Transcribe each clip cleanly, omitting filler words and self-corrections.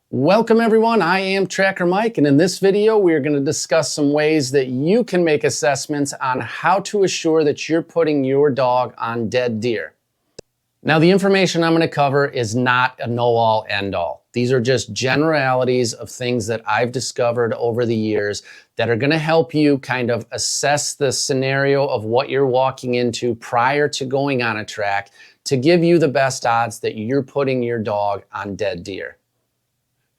Welcome everyone, I am Tracker Mike, and in this video we are going to discuss some ways that you can make assessments on how to assure that you're putting your dog on dead deer. Now the information I'm going to cover is not a know-all end-all. These are just generalities of things that I've discovered over the years that are going to help you kind of assess the scenario of what you're walking into prior to going on a track to give you the best odds that you're putting your dog on dead deer.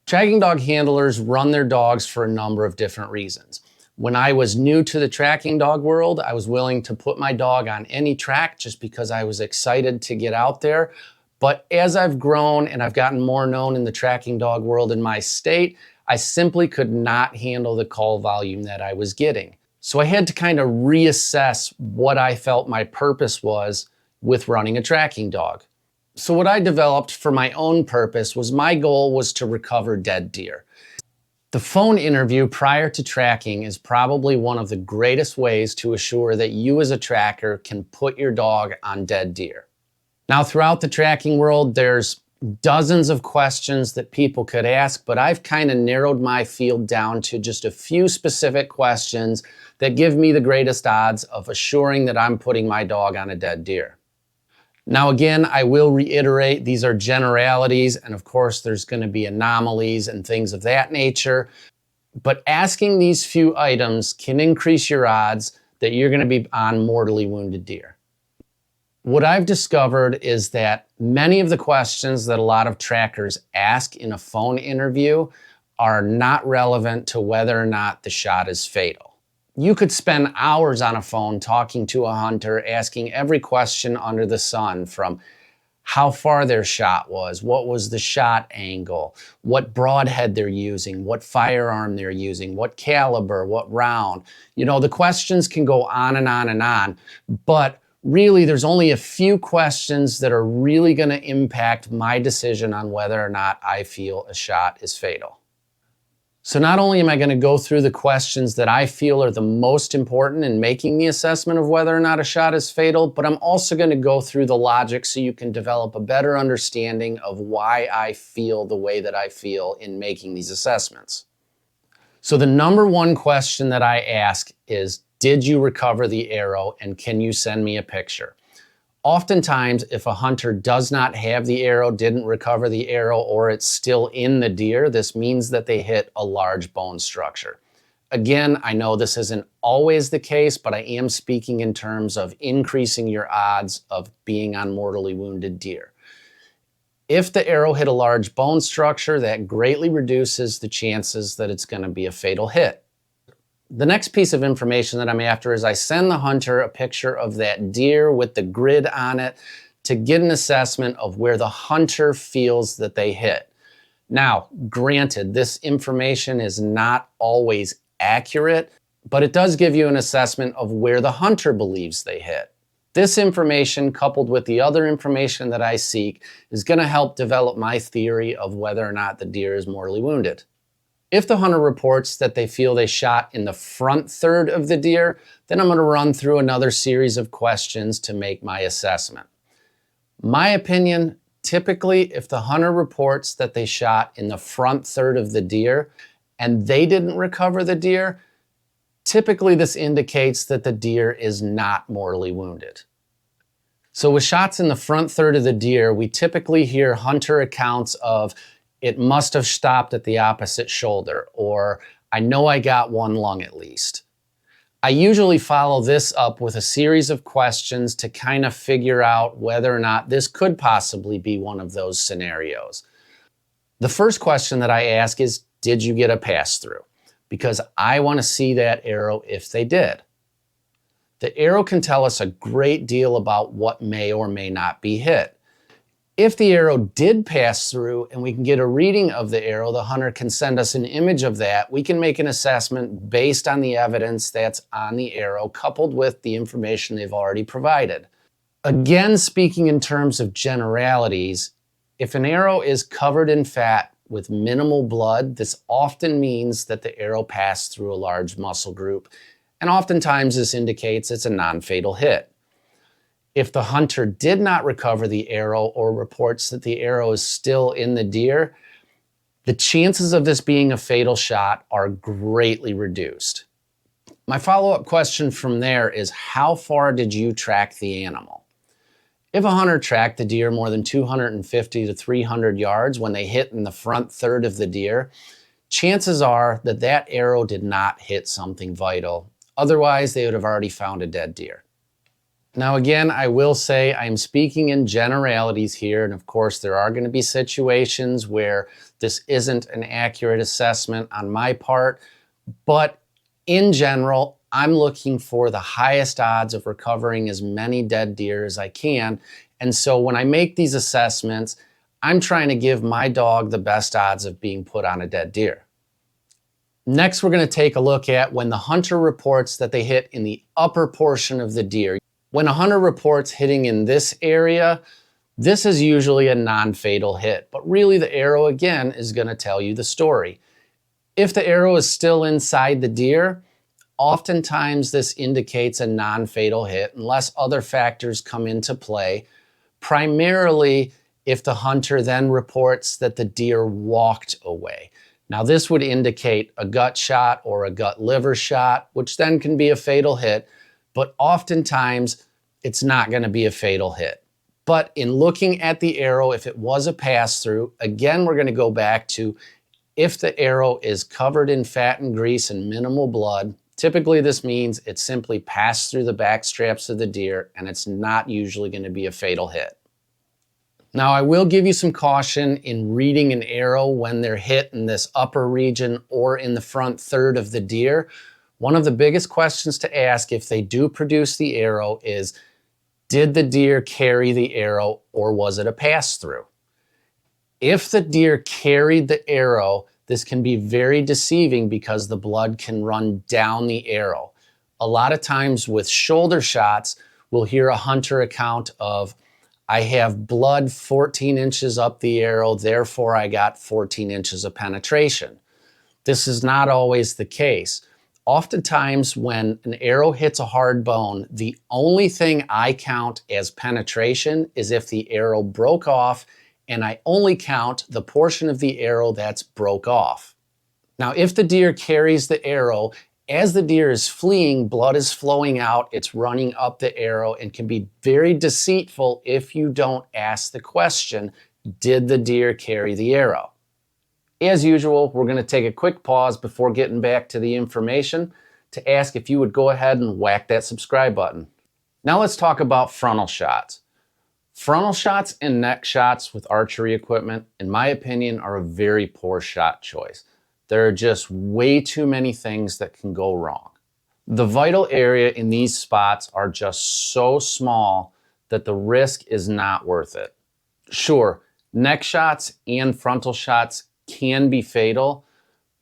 Tracking dog handlers run their dogs for a number of different reasons. When I was new to the tracking dog world, I was willing to put my dog on any track just because I was excited to get out there. But as I've grown and I've gotten more known in the tracking dog world in my state, I simply could not handle the call volume that I was getting. So I had to kind of reassess what I felt my purpose was with running a tracking dog. So what I developed for my own purpose was my goal was to recover dead deer. The phone interview prior to tracking is probably one of the greatest ways to assure that you as a tracker can put your dog on dead deer. Now throughout the tracking world, there's dozens of questions that people could ask, but I've kind of narrowed my field down to just a few specific questions that give me the greatest odds of assuring that I'm putting my dog on a dead deer. Now again, I will reiterate, these are generalities, and of course there's going to be anomalies and things of that nature, but asking these few items can increase your odds that you're going to be on mortally wounded deer. What I've discovered is that many of the questions that a lot of trackers ask in a phone interview are not relevant to whether or not the shot is fatal. You could spend hours on a phone talking to a hunter, asking every question under the sun, from how far their shot was, what was the shot angle, what broadhead they're using, what firearm they're using, what caliber, what round. You know, the questions can go on and on and on, but really there's only a few questions that are really going to impact my decision on whether or not I feel a shot is fatal. So not only am I going to go through the questions that I feel are the most important in making the assessment of whether or not a shot is fatal, but I'm also going to go through the logic so you can develop a better understanding of why I feel the way that I feel in making these assessments. So the number one question that I ask is, did you recover the arrow and can you send me a picture? Oftentimes, if a hunter does not have the arrow, didn't recover the arrow, or it's still in the deer, this means that they hit a large bone structure. Again, I know this isn't always the case, but I am speaking in terms of increasing your odds of being on mortally wounded deer. If the arrow hit a large bone structure, that greatly reduces the chances that it's going to be a fatal hit. The next piece of information that I'm after is I send the hunter a picture of that deer with the grid on it to get an assessment of where the hunter feels that they hit. Now, granted, this information is not always accurate, but it does give you an assessment of where the hunter believes they hit. This information, coupled with the other information that I seek, is going to help develop my theory of whether or not the deer is mortally wounded. If the hunter reports that they feel they shot in the front third of the deer, then I'm going to run through another series of questions to make my assessment. My opinion, typically if the hunter reports that they shot in the front third of the deer and they didn't recover the deer, typically this indicates that the deer is not mortally wounded. So with shots in the front third of the deer, we typically hear hunter accounts of, it must have stopped at the opposite shoulder, or I know I got one lung at least. I usually follow this up with a series of questions to kind of figure out whether or not this could possibly be one of those scenarios. The first question that I ask is, did you get a pass through? Because I want to see that arrow if they did. The arrow can tell us a great deal about what may or may not be hit. If the arrow did pass through and we can get a reading of the arrow, the hunter can send us an image of that. We can make an assessment based on the evidence that's on the arrow, coupled with the information they've already provided. Again, speaking in terms of generalities, if an arrow is covered in fat with minimal blood, this often means that the arrow passed through a large muscle group, and oftentimes this indicates it's a non-fatal hit. If the hunter did not recover the arrow or reports that the arrow is still in the deer, the chances of this being a fatal shot are greatly reduced. My follow-up question from there is, how far did you track the animal? If a hunter tracked the deer more than 250 to 300 yards when they hit in the front third of the deer, chances are that that arrow did not hit something vital. Otherwise, they would have already found a dead deer. Now again, I will say I'm speaking in generalities here, and of course there are going to be situations where this isn't an accurate assessment on my part, but in general, I'm looking for the highest odds of recovering as many dead deer as I can, and so when I make these assessments, I'm trying to give my dog the best odds of being put on a dead deer. Next, we're going to take a look at when the hunter reports that they hit in the upper portion of the deer. When a hunter reports hitting in this area, this is usually a non-fatal hit, but really the arrow again is going to tell you the story. If the arrow is still inside the deer, oftentimes this indicates a non-fatal hit unless other factors come into play, primarily if the hunter then reports that the deer walked away. Now this would indicate a gut shot or a gut liver shot, which then can be a fatal hit, but oftentimes it's not going to be a fatal hit. But in looking at the arrow, if it was a pass-through, again, we're going to go back to if the arrow is covered in fat and grease and minimal blood. Typically this means it simply passed through the back straps of the deer, and it's not usually going to be a fatal hit. Now I will give you some caution in reading an arrow when they're hit in this upper region or in the front third of the deer. One of the biggest questions to ask if they do produce the arrow is, did the deer carry the arrow or was it a pass-through? If the deer carried the arrow, this can be very deceiving because the blood can run down the arrow. A lot of times with shoulder shots, we'll hear a hunter account of, I have blood 14 inches up the arrow, therefore I got 14 inches of penetration. This is not always the case. Oftentimes when an arrow hits a hard bone, the only thing I count as penetration is if the arrow broke off, and I only count the portion of the arrow that's broke off. Now, if the deer carries the arrow, as the deer is fleeing, blood is flowing out, it's running up the arrow, and can be very deceitful if you don't ask the question, did the deer carry the arrow? As usual, we're going to take a quick pause before getting back to the information to ask if you would go ahead and whack that subscribe button. Now let's talk about frontal shots. Frontal shots and neck shots with archery equipment, in my opinion, are a very poor shot choice. There are just way too many things that can go wrong. The vital area in these spots are just so small that the risk is not worth it. Sure, neck shots and frontal shots can be fatal,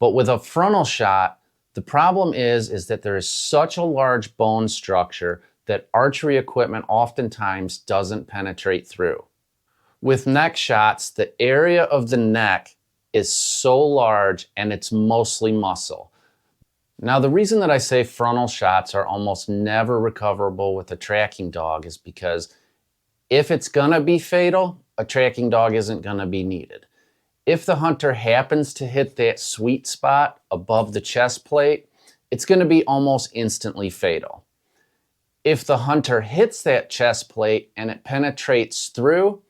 but with a frontal shot, the problem is that there is such a large bone structure that archery equipment oftentimes doesn't penetrate through. With neck shots, the area of the neck is so large and it's mostly muscle. Now, the reason that I say frontal shots are almost never recoverable with a tracking dog is because if it's gonna be fatal, a tracking dog isn't gonna be needed. If the hunter happens to hit that sweet spot above the chest plate, it's going to be almost instantly fatal. If the hunter hits that chest plate and it penetrates through,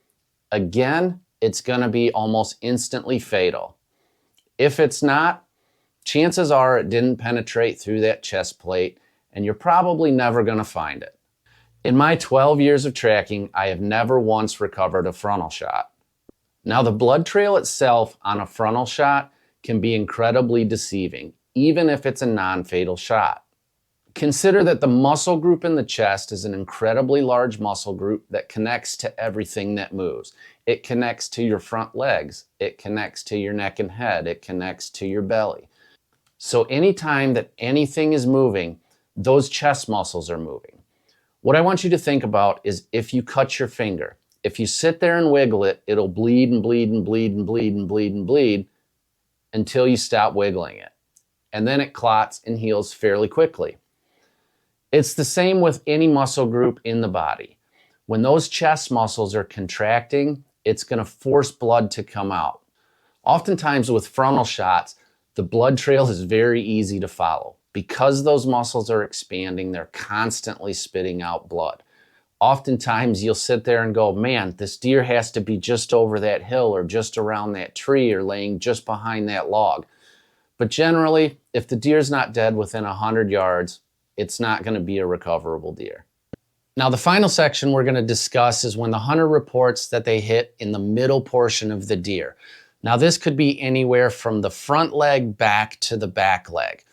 again, it's going to be almost instantly fatal. If it's not, chances are it didn't penetrate through that chest plate, and you're probably never going to find it. In my 12 years of tracking, I have never once recovered a frontal shot. Now, the blood trail itself on a frontal shot can be incredibly deceiving, even if it's a non-fatal shot. Consider that the muscle group in the chest is an incredibly large muscle group that connects to everything that moves. It connects to your front legs, it connects to your neck and head, it connects to your belly. So anytime that anything is moving, those chest muscles are moving. What I want you to think about is if you cut your finger, if you sit there and wiggle it, it'll bleed and bleed and bleed and bleed and bleed and bleed until you stop wiggling it. And then it clots and heals fairly quickly. It's the same with any muscle group in the body. When those chest muscles are contracting, it's going to force blood to come out. Oftentimes with frontal shots, the blood trail is very easy to follow. Because those muscles are expanding, they're constantly spitting out blood. Oftentimes you'll sit there and go, man, this deer has to be just over that hill or just around that tree or laying just behind that log. But generally, if the deer's not dead within 100 yards, it's not going to be a recoverable deer. Now, the final section we're going to discuss is when the hunter reports that they hit in the middle portion of the deer. Now, this could be anywhere from the front leg back to the back leg.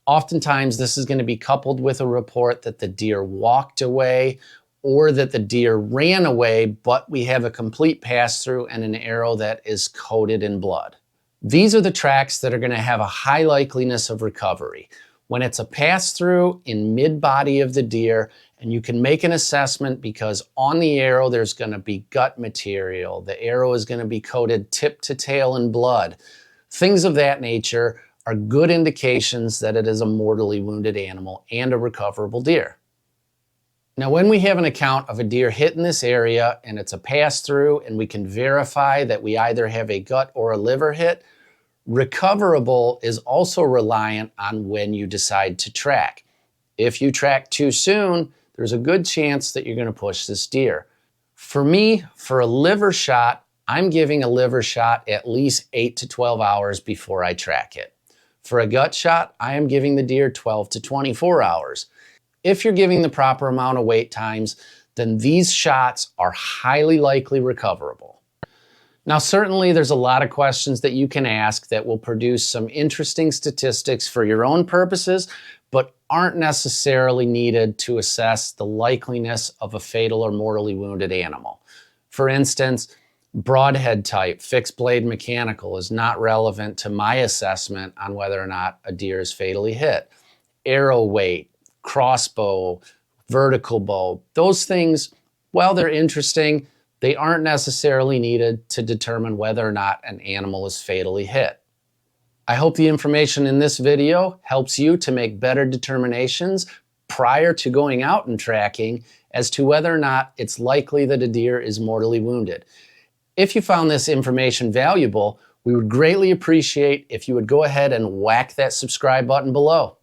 Oftentimes, this is going to be coupled with a report that the deer walked away or that the deer ran away, but we have a complete pass-through and an arrow that is coated in blood. These are the tracks that are going to have a high likeliness of recovery. When it's a pass-through in mid-body of the deer, and you can make an assessment because on the arrow there's going to be gut material. The arrow is going to be coated tip to tail in blood. Things of that nature are good indications that it is a mortally wounded animal and a recoverable deer. Now, when we have an account of a deer hit in this area and it's a pass-through and we can verify that we either have a gut or a liver hit, recoverable is also reliant on when you decide to track. If you track too soon, there's a good chance that you're going to push this deer. For me, for a liver shot, I'm giving a liver shot at least 8 to 12 hours before I track it. For a gut shot, I am giving the deer 12 to 24 hours. If you're giving the proper amount of wait times, then these shots are highly likely recoverable. Now, certainly there's a lot of questions that you can ask that will produce some interesting statistics for your own purposes, but aren't necessarily needed to assess the likeliness of a fatal or mortally wounded animal. For instance, broadhead type, fixed blade mechanical is not relevant to my assessment on whether or not a deer is fatally hit. Arrow weight, crossbow, vertical bow, those things, while they're interesting, they aren't necessarily needed to determine whether or not an animal is fatally hit. I hope the information in this video helps you to make better determinations prior to going out and tracking as to whether or not it's likely that a deer is mortally wounded. If you found this information valuable, we would greatly appreciate if you would go ahead and whack that subscribe button below.